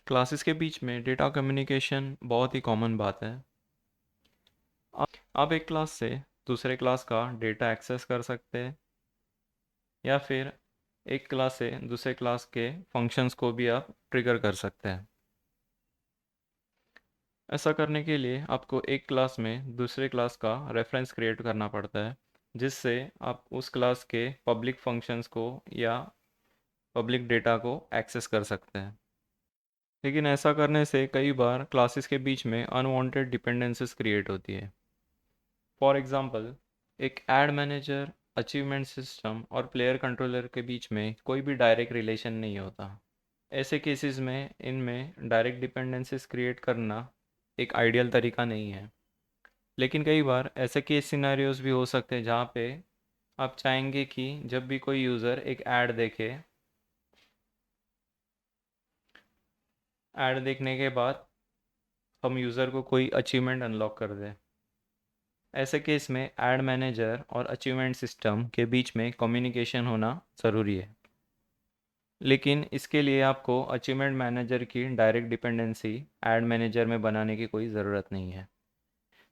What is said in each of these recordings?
Classes के बीच में data communication बहुत ही कॉमन बात है। आप एक क्लास से दूसरे क्लास का डेटा एक्सेस कर सकते हैं या फिर एक क्लास से दूसरे क्लास के फंक्शंस को भी आप ट्रिगर कर सकते हैं। ऐसा करने के लिए आपको एक क्लास में दूसरे क्लास का रेफरेंस क्रिएट करना पड़ता है, जिससे आप उस क्लास के पब्लिक फंक्शंस को या पब्लिक डेटा को एक्सेस कर सकते हैं। लेकिन ऐसा करने से कई बार क्लासेस के बीच में अनवांटेड डिपेंडेंसीज क्रिएट होती है। फॉर एग्जांपल, एक ऐड मैनेजर, अचीवमेंट सिस्टम और प्लेयर कंट्रोलर के बीच में कोई भी डायरेक्ट रिलेशन नहीं होता। ऐसे केसेस में इनमें डायरेक्ट डिपेंडेंसीज क्रिएट करना एक आइडियल तरीका नहीं है। लेकिन कई बार ऐसे केस सिनेरियोज भी हो सकते हैं जहाँ पे आप चाहेंगे कि जब भी कोई यूज़र एक ऐड देखने के बाद हम यूज़र को कोई अचीवमेंट अनलॉक कर दें। ऐसे केस में ऐड मैनेजर और अचीवमेंट सिस्टम के बीच में कम्युनिकेशन होना ज़रूरी है। लेकिन इसके लिए आपको अचीवमेंट मैनेजर की डायरेक्ट डिपेंडेंसी ऐड मैनेजर में बनाने की कोई ज़रूरत नहीं है।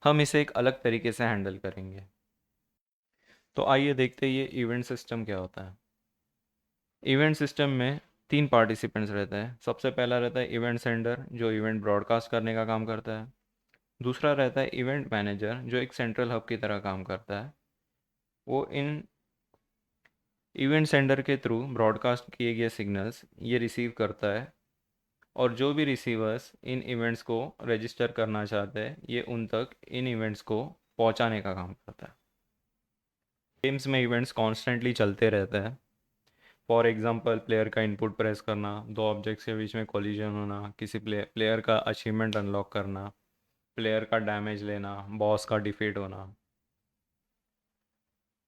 हम इसे एक अलग तरीके से हैंडल करेंगे। तो आइए देखते हैं ये इवेंट सिस्टम क्या होता है। इवेंट सिस्टम में तीन पार्टिसिपेंट्स रहते हैं। सबसे पहला रहता है इवेंट सेंडर, जो इवेंट ब्रॉडकास्ट करने का काम करता है। दूसरा रहता है इवेंट मैनेजर, जो एक सेंट्रल हब की तरह काम करता है। वो इन इवेंट सेंडर के थ्रू ब्रॉडकास्ट किए गए सिग्नल्स ये रिसीव करता है, और जो भी रिसीवर्स इन इवेंट्स को रजिस्टर करना चाहते हैं ये उन तक इन इवेंट्स को पहुंचाने का काम करता है। गेम्स में इवेंट्स कॉन्स्टेंटली चलते रहते हैं। फॉर एग्जांपल, प्लेयर का इनपुट प्रेस करना, दो ऑब्जेक्ट्स के बीच में कोलिजन होना, किसी प्लेयर का अचीवमेंट अनलॉक करना, प्लेयर का डैमेज लेना, बॉस का डिफीट होना।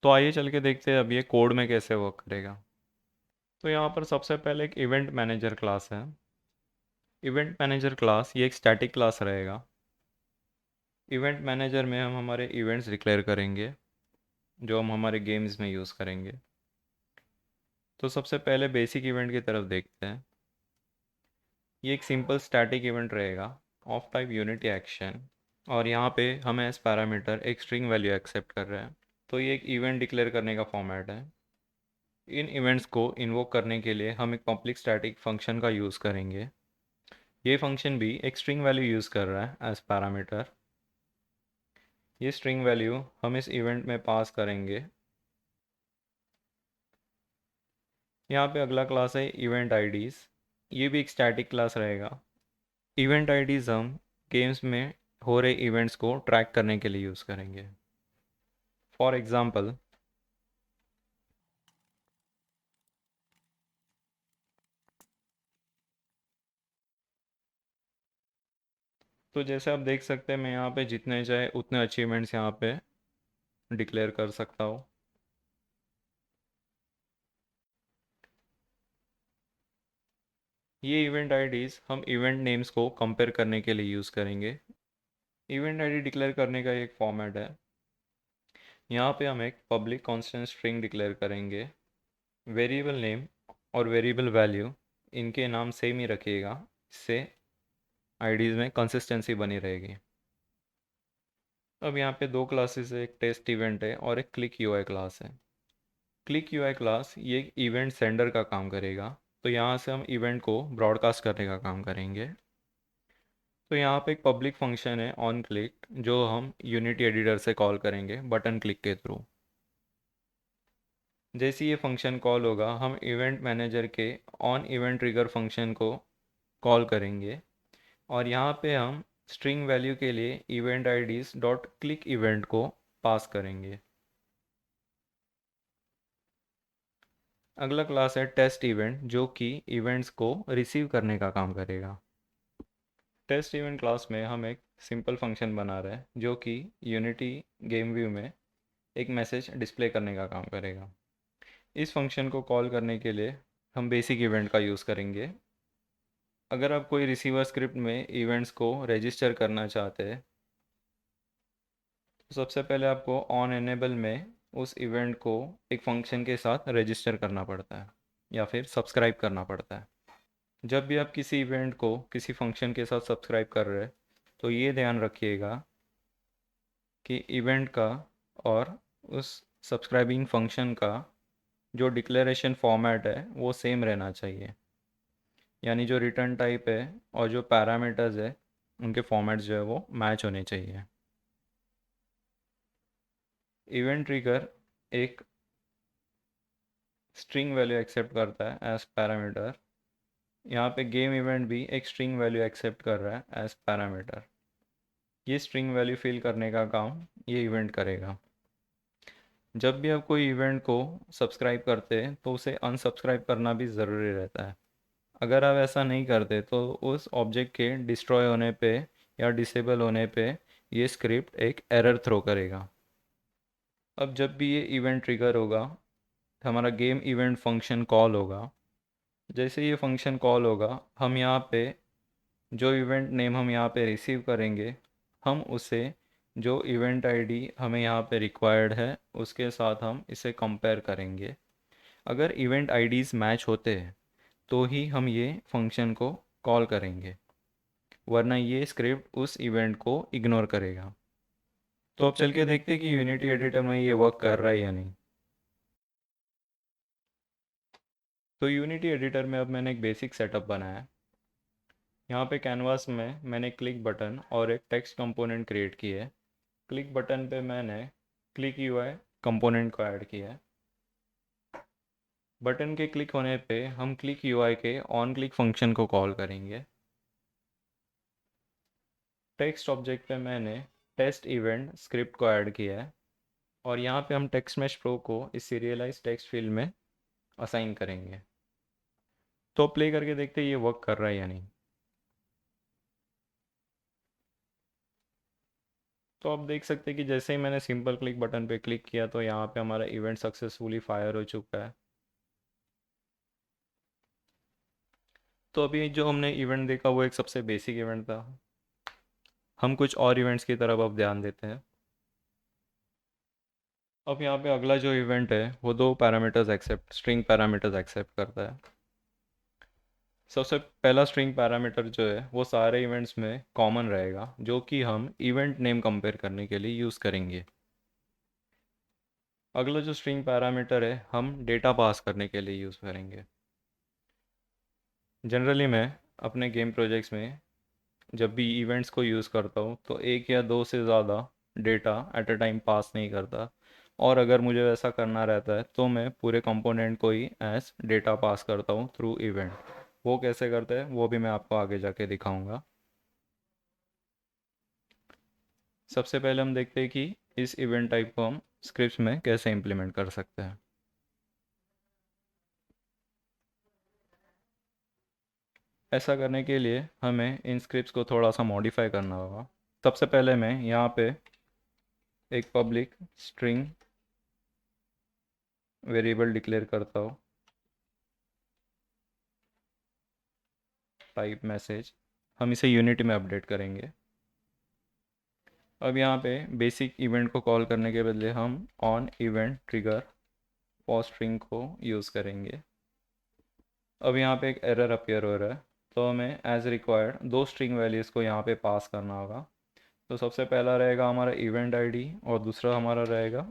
तो आइए चल के देखते हैं अब ये कोड में कैसे वर्क करेगा। तो यहाँ पर सबसे पहले एक इवेंट मैनेजर क्लास है। इवेंट मैनेजर क्लास ये एक स्टैटिक क्लास रहेगा। इवेंट मैनेजर में हम हमारे इवेंट्स डिक्लेयर करेंगे जो हम हमारे गेम्स में यूज़ करेंगे। तो सबसे पहले बेसिक इवेंट की तरफ देखते हैं। ये एक सिंपल स्टैटिक इवेंट रहेगा ऑफ टाइप यूनिटी एक्शन, और यहाँ पे हम एज पैरामीटर एक स्ट्रिंग वैल्यू एक्सेप्ट कर रहे हैं। तो ये एक इवेंट डिक्लेयर करने का फॉर्मेट है। इन इवेंट्स को इन्वोक करने के लिए हम एक पब्लिक स्टैटिक फंक्शन का यूज़ करेंगे। ये फंक्शन भी एक स्ट्रिंग वैल्यू यूज़ कर रहा है एज पैरामीटर। ये स्ट्रिंग वैल्यू हम इस इवेंट में पास करेंगे। यहाँ पे अगला क्लास है इवेंट आईडीज़। ये भी एक स्टैटिक क्लास रहेगा। इवेंट आईडीज़ हम गेम्स में हो रहे इवेंट्स को ट्रैक करने के लिए यूज़ करेंगे। फॉर एग्ज़ाम्पल, तो जैसे आप देख सकते हैं मैं यहाँ पे जितने चाहे उतने अचीवमेंट्स यहाँ पे डिक्लेयर कर सकता हूँ। ये इवेंट आईडीज़ हम इवेंट नेम्स को कंपेयर करने के लिए यूज़ करेंगे। इवेंट आईडी डिक्लेयर करने का एक फॉर्मेट है। यहाँ पे हम एक पब्लिक कांस्टेंट स्ट्रिंग डिक्लेयर करेंगे। वेरिएबल नेम और वेरिएबल वैल्यू इनके नाम सेम ही रखिएगा, इससे आईडीज़ में कंसिस्टेंसी बनी रहेगी। अब यहाँ पे दो क्लासेस है, एक टेस्ट इवेंट है और एक क्लिक यूआई क्लास है। क्लिक यूआई क्लास ये एक इवेंट सेंडर का काम करेगा। तो यहाँ से हम इवेंट को ब्रॉडकास्ट करने का काम करेंगे। तो यहाँ पे एक पब्लिक फंक्शन है ऑन क्लिक, जो हम यूनिटी एडिटर से कॉल करेंगे बटन क्लिक के थ्रू। जैसे ये फंक्शन कॉल होगा हम इवेंट मैनेजर के ऑन इवेंट ट्रिगर फंक्शन को कॉल करेंगे, और यहाँ पे हम स्ट्रिंग वैल्यू के लिए event IDs dot click event को पास करेंगे। अगला क्लास है टेस्ट इवेंट, जो कि इवेंट्स को रिसीव करने का काम करेगा। टेस्ट इवेंट क्लास में हम एक सिंपल फंक्शन बना रहे हैं जो कि यूनिटी गेम व्यू में एक मैसेज डिस्प्ले करने का काम करेगा। इस फंक्शन को कॉल करने के लिए हम बेसिक इवेंट का यूज़ करेंगे। अगर आप कोई रिसीवर स्क्रिप्ट में इवेंट्स को रजिस्टर करना चाहते हैं तो सबसे पहले आपको ऑन एनेबल में उस इवेंट को एक फंक्शन के साथ रजिस्टर करना पड़ता है या फिर सब्सक्राइब करना पड़ता है। जब भी आप किसी इवेंट को किसी फंक्शन के साथ सब्सक्राइब कर रहे हैं तो ये ध्यान रखिएगा कि इवेंट का और उस सब्सक्राइबिंग फंक्शन का जो डिक्लेरेशन फॉर्मेट है वो सेम रहना चाहिए, यानी जो रिटर्न टाइप है और जो पैरामीटर्स है उनके फॉर्मेट्स जो है वो मैच होने चाहिए। इवेंट ट्रिगर एक स्ट्रिंग वैल्यू एक्सेप्ट करता है एज पैरामीटर। यहाँ पे गेम इवेंट भी एक स्ट्रिंग वैल्यू एक्सेप्ट कर रहा है एज पैरामीटर। ये स्ट्रिंग वैल्यू फिल करने का काम ये इवेंट करेगा। जब भी आप कोई इवेंट को सब्सक्राइब करते हैं तो उसे अनसब्सक्राइब करना भी ज़रूरी रहता है। अगर आप ऐसा नहीं करते तो उस ऑब्जेक्ट के डिस्ट्रॉय होने पे या डिसेबल होने पे ये स्क्रिप्ट एक एरर थ्रो करेगा। अब जब भी ये इवेंट ट्रिगर होगा हमारा गेम इवेंट फंक्शन कॉल होगा। जैसे ये फंक्शन कॉल होगा हम यहाँ पे जो इवेंट नेम हम यहाँ पे रिसीव करेंगे हम उसे जो इवेंट आईडी हमें यहाँ पे रिक्वायर्ड है उसके साथ हम इसे कंपेयर करेंगे। अगर इवेंट आईडीज़ मैच होते हैं तो ही हम ये फंक्शन को कॉल करेंगे, वरना ये स्क्रिप्ट उस इवेंट को इग्नोर करेगा। तो अब चल के देखते हैं कि यूनिटी एडिटर में ये वर्क कर रहा है या नहीं। तो यूनिटी एडिटर में अब मैंने एक बेसिक सेटअप बनाया है। यहाँ पे कैनवास में मैंने क्लिक बटन और एक टेक्स्ट कंपोनेंट क्रिएट किया है। क्लिक बटन पे मैंने क्लिक यूआई कंपोनेंट को ऐड किया है। बटन के क्लिक होने पे हम क्लिक यूआई के ऑन क्लिक फंक्शन को कॉल करेंगे। टेक्स्ट ऑब्जेक्ट पे मैंने टेस्ट इवेंट स्क्रिप्ट को ऐड किया है और यहाँ पे हम टेक्स्ट मैश प्रो को इस सीरियलाइज टेक्स्ट फील्ड में असाइन करेंगे। तो प्ले करके देखते हैं ये वर्क कर रहा है या नहीं। तो आप देख सकते हैं कि जैसे ही मैंने सिंपल क्लिक बटन पे क्लिक किया तो यहाँ पे हमारा इवेंट सक्सेसफुली फायर हो चुका है। तो अभी जो हमने इवेंट देखा वो एक सबसे बेसिक इवेंट था। हम कुछ और इवेंट्स की तरफ अब ध्यान देते हैं। अब यहाँ पे अगला जो इवेंट है वो दो parameters accept string parameters accept करता है। सबसे पहला स्ट्रिंग पैरामीटर जो है वो सारे इवेंट्स में कॉमन रहेगा जो कि हम इवेंट नेम कंपेयर करने के लिए यूज़ करेंगे। अगला जो स्ट्रिंग पैरामीटर है हम डेटा पास करने के लिए यूज़ करेंगे। जनरली मैं अपने गेम प्रोजेक्ट्स में जब भी इवेंट्स को यूज़ करता हूँ तो एक या दो से ज़्यादा data at a time pass नहीं करता, और अगर मुझे वैसा करना रहता है तो मैं पूरे कंपोनेंट को ही एज डेटा पास करता हूँ थ्रू इवेंट। वो कैसे करते हैं वो भी मैं आपको आगे जाके दिखाऊंगा। सबसे पहले हम देखते हैं कि इस इवेंट टाइप को हम स्क्रिप्ट्स में कैसे इम्प्लीमेंट कर सकते हैं। ऐसा करने के लिए हमें इन स्क्रिप्ट्स को थोड़ा सा मॉडिफाई करना होगा। सबसे पहले मैं यहाँ पे एक पब्लिक स्ट्रिंग वेरिएबल डिक्लेयर करता हूँ टाइप मैसेज। हम इसे यूनिटी में अपडेट करेंगे। अब यहाँ पे बेसिक इवेंट को कॉल करने के बदले हम on event trigger for string को यूज़ करेंगे। अब यहाँ पे एक एरर अपीयर हो रहा है तो हमें एज रिक्वायर्ड दो स्ट्रिंग वैल्यूज़ को यहाँ पे पास करना होगा। तो सबसे पहला रहेगा हमारा इवेंट आईडी और दूसरा हमारा रहेगा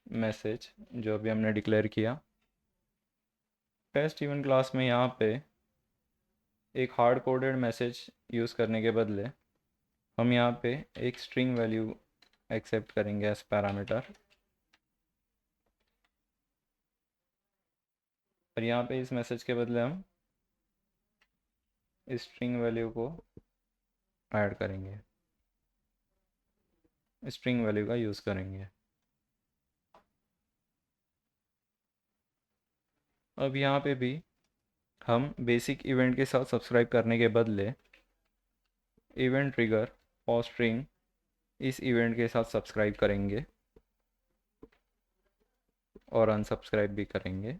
मैसेज जो अभी हमने डिक्लेयर किया। टेस्ट इवेंट क्लास में यहाँ पे एक हार्ड कोडेड मैसेज यूज़ करने के बदले हम यहाँ पे एक स्ट्रिंग वैल्यू एक्सेप्ट करेंगे एज पैरामीटर, और यहाँ पे इस मैसेज के बदले हम इस स्ट्रिंग वैल्यू को ऐड करेंगे, स्ट्रिंग वैल्यू का यूज़ करेंगे। अब यहाँ पे भी हम बेसिक इवेंट के साथ सब्सक्राइब करने के बदले इवेंट ट्रिगर और स्ट्रिंग इस इवेंट के साथ सब्सक्राइब करेंगे और अनसब्सक्राइब भी करेंगे।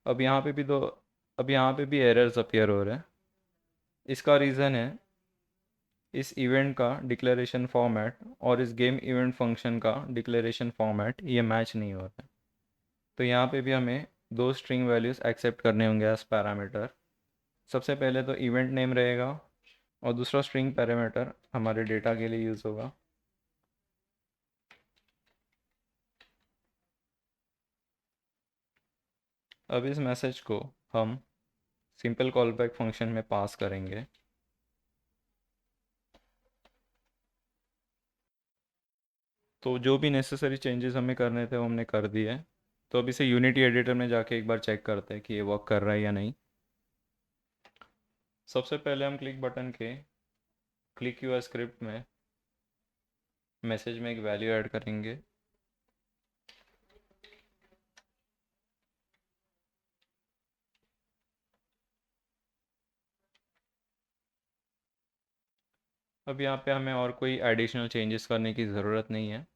अब यहाँ पे भी दो अब यहाँ पे भी एरर्स अपीयर हो रहे हैं। इसका रीज़न है इस इवेंट का डिक्लेरेशन फॉर्मेट और इस गेम इवेंट फंक्शन का डिक्लेरेशन फॉर्मेट ये मैच नहीं हो रहा है। तो यहाँ पे भी हमें दो स्ट्रिंग वैल्यूज़ एक्सेप्ट करने होंगे एज पैरामीटर। सबसे पहले तो इवेंट नेम रहेगा और दूसरा स्ट्रिंग पैरामीटर हमारे डेटा के लिए यूज़ होगा। अब इस मैसेज को हम सिंपल कॉलबैक फंक्शन में पास करेंगे। तो जो भी नेसेसरी चेंजेस हमें करने थे वो हमने कर दिए। तो अब इसे यूनिटी एडिटर में जाके एक बार चेक करते हैं कि ये वर्क कर रहा है या नहीं। सबसे पहले हम क्लिक बटन के क्लिक यूआई स्क्रिप्ट में मैसेज में एक वैल्यू ऐड करेंगे। अब यहाँ पे हमें और कोई एडिशनल चेंजेस करने की ज़रूरत नहीं है।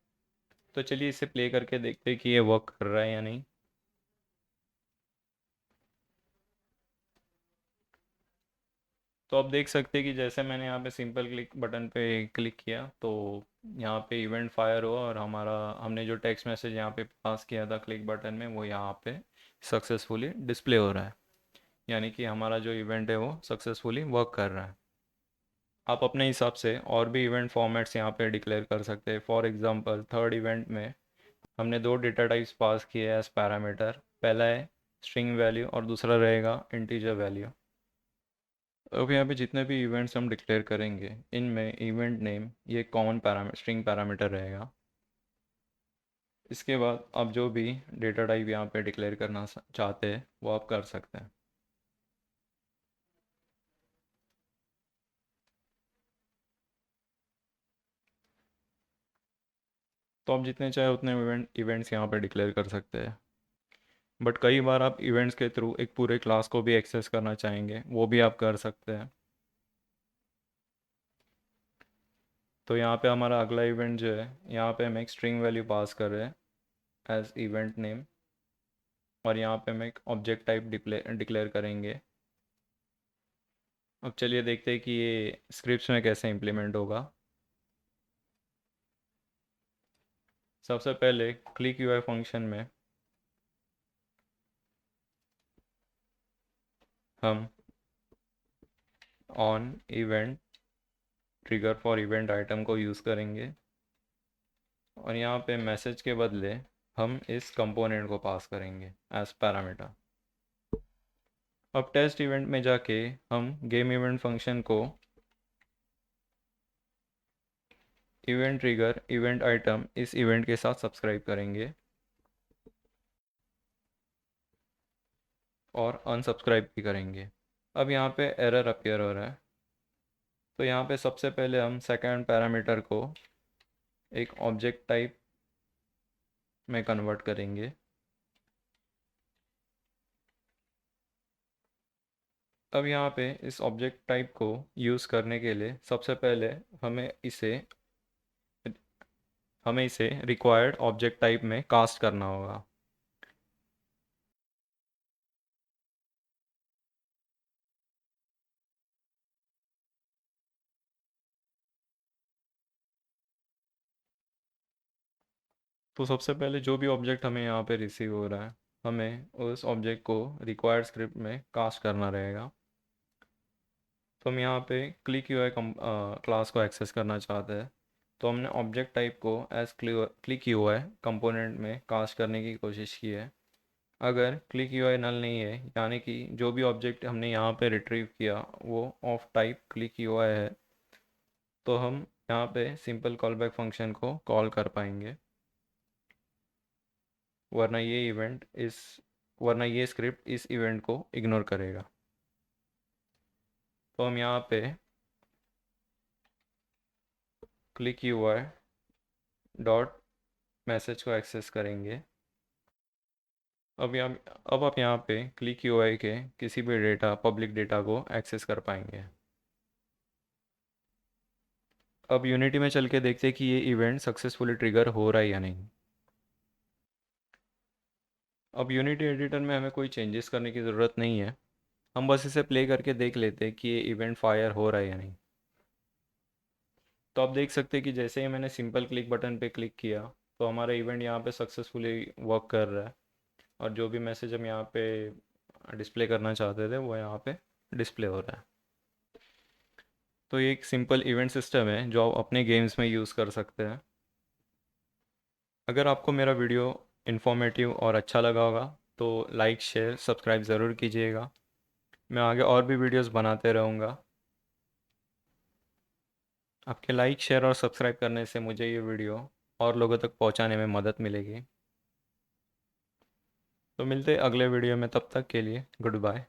तो चलिए इसे प्ले करके देखते हैं कि ये वर्क कर रहा है या नहीं। तो आप देख सकते हैं कि जैसे मैंने यहाँ पे सिंपल क्लिक बटन पे क्लिक किया तो यहाँ पे इवेंट फायर हुआ और हमारा हमने जो टेक्स्ट मैसेज यहाँ पे पास किया था क्लिक बटन में वो यहाँ पे सक्सेसफुली डिस्प्ले हो रहा है। यानी कि हमारा जो इवेंट है वो सक्सेसफुली वर्क कर रहा है। आप अपने हिसाब से और भी इवेंट फॉर्मेट्स यहाँ पे डिक्लेयर कर सकते हैं। फॉर एग्जांपल थर्ड इवेंट में हमने दो डेटा टाइप्स पास किए हैं एज पैरामीटर। पहला है स्ट्रिंग वैल्यू और दूसरा रहेगा इंटीजर वैल्यू। अब यहाँ पे जितने भी इवेंट्स हम डिक्लेयर करेंगे इनमें इवेंट नेम ये कॉमन पैरामीटर स्ट्रिंग पैरामीटर रहेगा। इसके बाद आप जो भी डेटा टाइप यहाँ पे डिक्लेयर करना चाहते हैं वो आप कर सकते हैं। तो आप जितने चाहे उतने इवेंट्स यहाँ पे डिक्लेयर कर सकते हैं। बट कई बार आप इवेंट्स के थ्रू एक पूरे क्लास को भी एक्सेस करना चाहेंगे वो भी आप कर सकते हैं। तो यहाँ पे हमारा अगला इवेंट जो है यहाँ पे हम एक स्ट्रिंग वैल्यू पास कर रहे हैं एज इवेंट नेम और यहाँ पे हम एक ऑब्जेक्ट टाइप डिक्लेयर करेंगे। अब चलिए देखते हैं कि ये स्क्रिप्ट्स में कैसे इम्प्लीमेंट होगा। सबसे पहले क्लिक यूआई फंक्शन में हम on event trigger for event item को यूज़ करेंगे और यहाँ पे मैसेज के बदले हम इस कंपोनेंट को पास करेंगे एज पैरामीटर। अब टेस्ट इवेंट में जाके हम गेम इवेंट फंक्शन को इवेंट ट्रिगर इवेंट आइटम इस इवेंट के साथ सब्सक्राइब करेंगे और अनसब्सक्राइब भी करेंगे। अब यहाँ पे एरर अपीयर हो रहा है। तो यहाँ पे सबसे पहले हम सेकंड पैरामीटर को एक ऑब्जेक्ट टाइप में कन्वर्ट करेंगे। अब यहाँ पे इस ऑब्जेक्ट टाइप को यूज़ करने के लिए सबसे पहले हमें इसे हमें इसे रिक्वायर्ड ऑब्जेक्ट टाइप में कास्ट करना होगा। तो सबसे पहले जो भी ऑब्जेक्ट हमें यहाँ पे रिसीव हो रहा है हमें उस ऑब्जेक्ट को रिक्वायर्ड स्क्रिप्ट में कास्ट करना रहेगा। तो हम यहाँ पे क्लिक यूआई क्लास को एक्सेस करना चाहते हैं। तो हमने ऑब्जेक्ट टाइप को एज क्लिक यूआई कंपोनेंट में कास्ट करने की कोशिश की है। अगर क्लिक यूआई नल नहीं है यानी कि जो भी ऑब्जेक्ट हमने यहाँ पे रिट्रीव किया वो ऑफ टाइप क्लिक यूआई है तो हम यहाँ पे सिंपल कॉलबैक फंक्शन को कॉल कर पाएंगे। वरना ये इवेंट इस वरना ये स्क्रिप्ट इस इवेंट को इग्नोर करेगा। तो हम यहाँ पे क्लिक यूआई डॉट मैसेज को एक्सेस करेंगे। अब आप यहाँ पे क्लिक यूआई के किसी भी डेटा पब्लिक डेटा को एक्सेस कर पाएंगे। अब यूनिटी में चल के देखते हैं कि ये इवेंट सक्सेसफुली ट्रिगर हो रहा है या नहीं। अब यूनिटी एडिटर में हमें कोई चेंजेस करने की ज़रूरत नहीं है। हम बस इसे प्ले करके देख लेते हैं कि ये इवेंट फायर हो रहा है या नहीं। तो आप देख सकते हैं कि जैसे ही मैंने सिंपल क्लिक बटन पे क्लिक किया तो हमारा इवेंट यहाँ पे सक्सेसफुली वर्क कर रहा है। और जो भी मैसेज हम यहाँ पे डिस्प्ले करना चाहते थे वो यहाँ पे डिस्प्ले हो रहा है। तो ये एक सिंपल इवेंट सिस्टम है जो आप अपने गेम्स में यूज़ कर सकते हैं। अगर आपको मेरा वीडियो इन्फॉर्मेटिव और अच्छा लगा होगा तो लाइक शेयर सब्सक्राइब ज़रूर कीजिएगा। मैं आगे और भी वीडियोस बनाते रहूँगा। आपके लाइक शेयर और सब्सक्राइब करने से मुझे ये वीडियो और लोगों तक पहुँचाने में मदद मिलेगी। तो मिलते हैं अगले वीडियो में, तब तक के लिए गुड बाय।